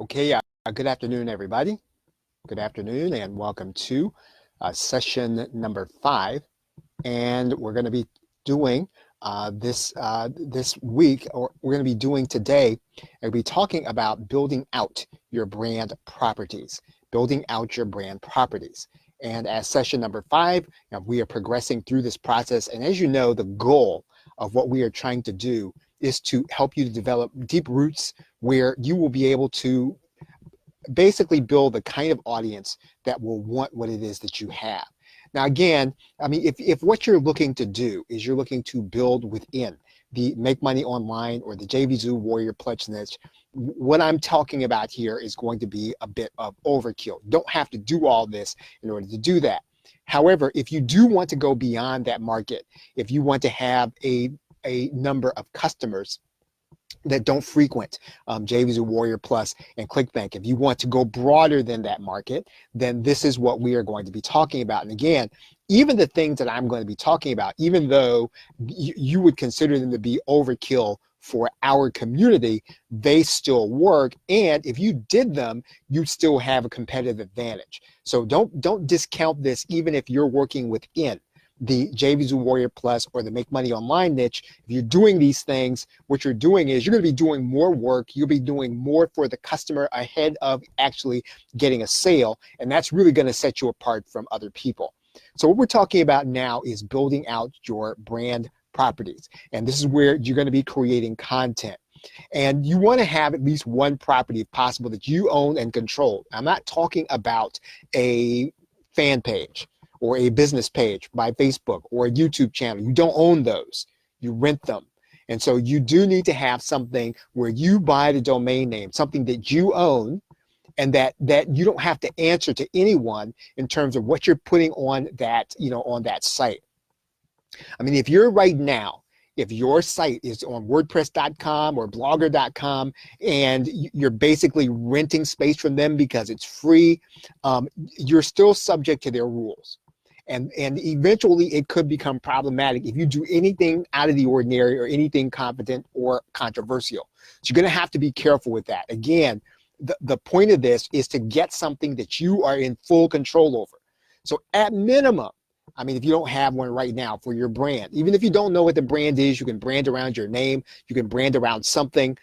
Okay, good afternoon, everybody. Good afternoon, and welcome to session number 5. And we're going to be doing this week, or we're going to be doing today, and we'll be talking about building out your brand properties, building out your brand properties. And as session number 5, we are progressing through this process. And as you know, the goal of what we are trying to do is to help you to develop deep roots where you will be able to basically build the kind of audience that will want what it is that you have. Now, again, I mean, if what you're looking to do is you're looking to build within the Make Money Online or the JVZoo Warrior Plus niche, what I'm talking about here is going to be a bit of overkill. You don't have to do all this in order to do that. However, if you do want to go beyond that market, if you want to have a number of customers that don't frequent JVZoo Warrior Plus and ClickBank, if you want to go broader than that market, then this is what we are going to be talking about. And again, even the things that I'm going to be talking about, even though you would consider them to be overkill for our community, they still work. And if you did them, you still have a competitive advantage. So don't discount this, even if you're working within the JVZoo Warrior Plus or the Make Money Online niche. If you're doing these things, what you're doing is you're going to be doing more work. You'll be doing more for the customer ahead of actually getting a sale. And that's really going to set you apart from other people. So what we're talking about now is building out your brand properties. And this is where you're going to be creating content. And you want to have at least one property, if possible, that you own and control. I'm not talking about a fan page or a business page by Facebook or a YouTube channel. You don't own those. You rent them. And so you do need to have something where you buy the domain name, something that you own, and that you don't have to answer to anyone in terms of what you're putting on that, on that site. I mean, if you're right now, if your site is on WordPress.com or Blogger.com and you're basically renting space from them because it's free, you're still subject to their rules. And eventually it could become problematic if you do anything out of the ordinary or anything competent or controversial. So you're going to have to be careful with that. Again, the point of this is to get something that you are in full control over. So at minimum, I mean, if you don't have one right now for your brand, even if you don't know what the brand is, you can brand around your name, you can brand around something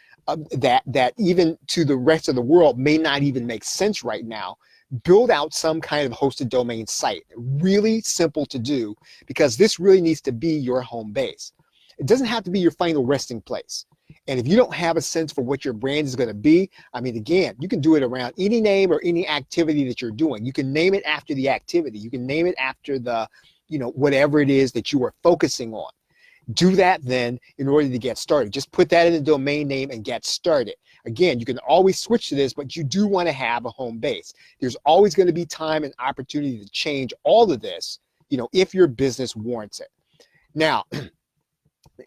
that even to the rest of the world may not even make sense right now. Build out some kind of hosted domain site. Really simple to do, because this really needs to be your home base. It doesn't have to be your final resting place. And if you don't have a sense for what your brand is going to be, I mean, again, you can do it around any name or any activity that you're doing. You can name it after the activity. You can name it after the, whatever it is that you are focusing on. Do that then in order to get started. Just put that in the domain name and get started. Again, you can always switch to this, but you do want to have a home base. There's always going to be time and opportunity to change all of this, if your business warrants it. Now,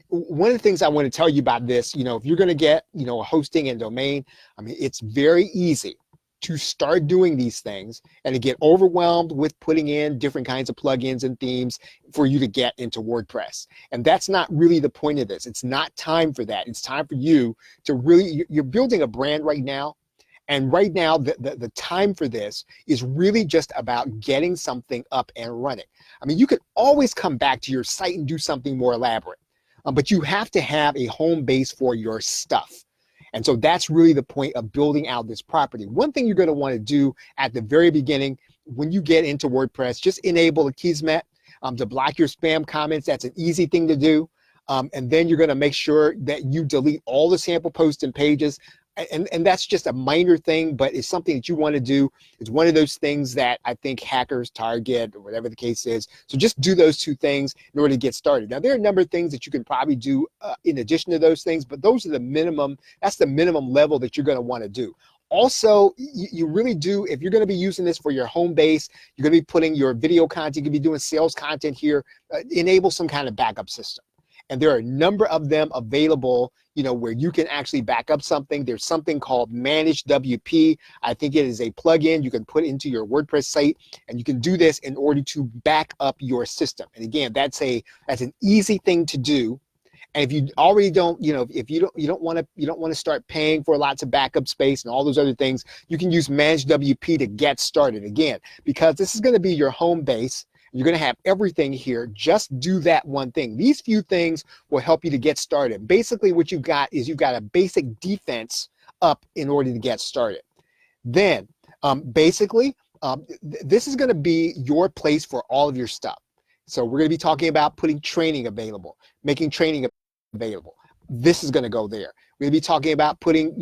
one of the things I want to tell you about this, if you're going to get, hosting and domain, I mean, it's very easy to start doing these things and to get overwhelmed with putting in different kinds of plugins and themes for you to get into WordPress. And that's not really the point of this. It's not time for that. It's time for you to really, you're building a brand right now. And right now, the time for this is really just about getting something up and running. I mean, you could always come back to your site and do something more elaborate, but you have to have a home base for your stuff. And so that's really the point of building out this property. One thing you're going to want to do at the very beginning, when you get into WordPress, just enable Akismet to block your spam comments. That's an easy thing to do. And then you're going to make sure that you delete all the sample posts and pages. And that's just a minor thing, but it's something that you want to do. It's one of those things that I think hackers target, or whatever the case is. So just do those two things in order to get started. Now, there are a number of things that you can probably do in addition to those things, but those are the minimum. That's the minimum level that you're going to want to do. Also, you really do, if you're going to be using this for your home base, you're going to be putting your video content, you're going to be doing sales content here, enable some kind of backup system. And there are a number of them available, where you can actually back up something. There's something called Manage WP. I think it is a plugin you can put into your WordPress site, and you can do this in order to back up your system. And again, that's an easy thing to do. And if you already don't, if you don't want to start paying for lots of backup space and all those other things, you can use Manage WP to get started. Again, because this is going to be your home base. You're going to have everything here. Just do that one thing. These few things will help you to get started. Basically, what you've got is you've got a basic defense up in order to get started. Then, basically, this is going to be your place for all of your stuff. So we're going to be talking about putting training available, making training available. This is going to go there. We're going to be talking about putting,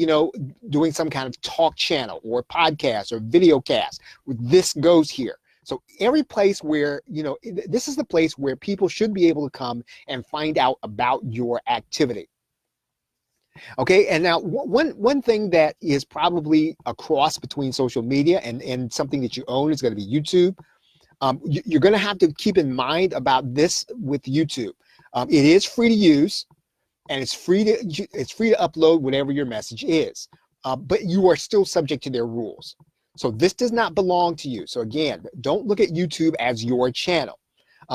doing some kind of talk channel or podcast or video cast. This goes here. So every place where, this is the place where people should be able to come and find out about your activity. Okay, and now one thing that is probably a cross between social media and something that you own is going to be YouTube. You're going to have to keep in mind about this with YouTube. It is free to use, and it's free to upload whatever your message is, but you are still subject to their rules. So this does not belong to you. So again, don't look at YouTube as your channel.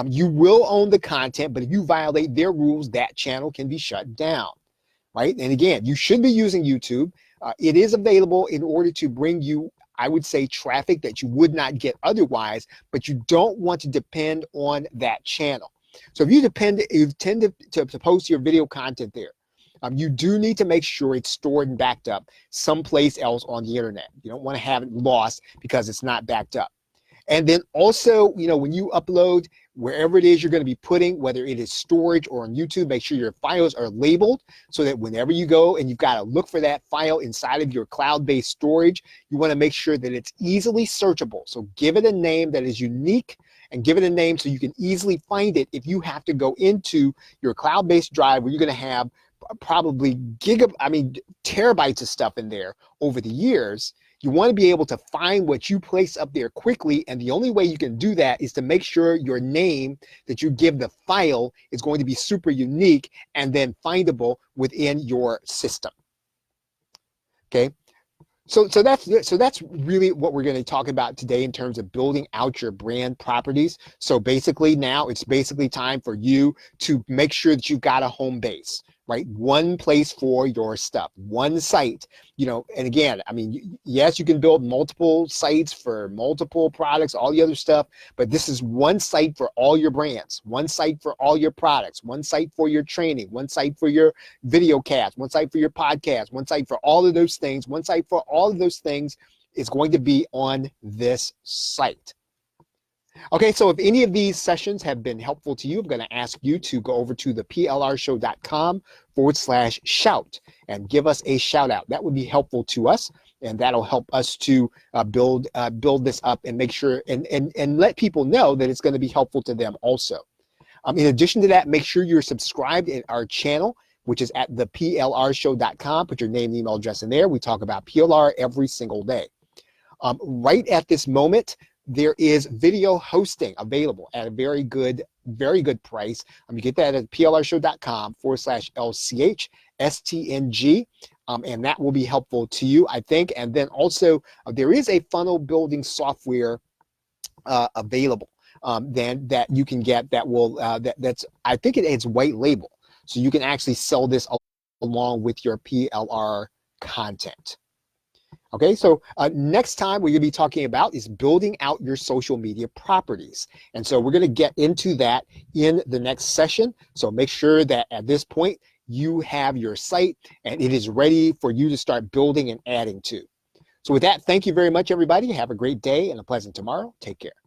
You will own the content, but if you violate their rules, that channel can be shut down, right? And again, you should be using YouTube. It is available in order to bring you, I would say, traffic that you would not get otherwise, but you don't want to depend on that channel. So if you tend to post your video content there, you do need to make sure it's stored and backed up someplace else on the internet. You don't want to have it lost because it's not backed up. And then also, when you upload wherever it is you're going to be putting, whether it is storage or on YouTube, make sure your files are labeled so that whenever you go and you've got to look for that file inside of your cloud-based storage, you want to make sure that it's easily searchable. So give it a name that is unique and give it a name so you can easily find it if you have to go into your cloud-based drive where you're going to have probably terabytes of stuff in there over the years. You want to be able to find what you place up there quickly, and the only way you can do that is to make sure your name that you give the file is going to be super unique and then findable within your system. Okay. So that's really what we're going to talk about today in terms of building out your brand properties. So basically now it's basically time for you to make sure that you've got a home base, right? One place for your stuff, one site, and again, yes, you can build multiple sites for multiple products, all the other stuff, but this is one site for all your brands, one site for all your products, one site for your training, one site for your video cast, one site for your podcast, one site for all of those things, one site for all of those things is going to be on this site. Okay, so if any of these sessions have been helpful to you, I'm going to ask you to go over to the plrshow.com/shout and give us a shout out. That would be helpful to us, and that'll help us to build this up and make sure and let people know that it's going to be helpful to them also. In addition to that, make sure you're subscribed in our channel, which is at the plrshow.com. Put your name and email address in there. We talk about PLR every single day. Right at this moment, there is video hosting available at a very good price. You get that at plrshow.com/LCHSTNG, and that will be helpful to you, I think. And then also there is a funnel building software available then that you can get that will that's I think it's white label, so you can actually sell this along with your PLR content. Okay, so next time we're going to be talking about is building out your social media properties. And so we're going to get into that in the next session. So make sure that at this point you have your site and it is ready for you to start building and adding to. So with that, thank you very much, everybody. Have a great day and a pleasant tomorrow. Take care.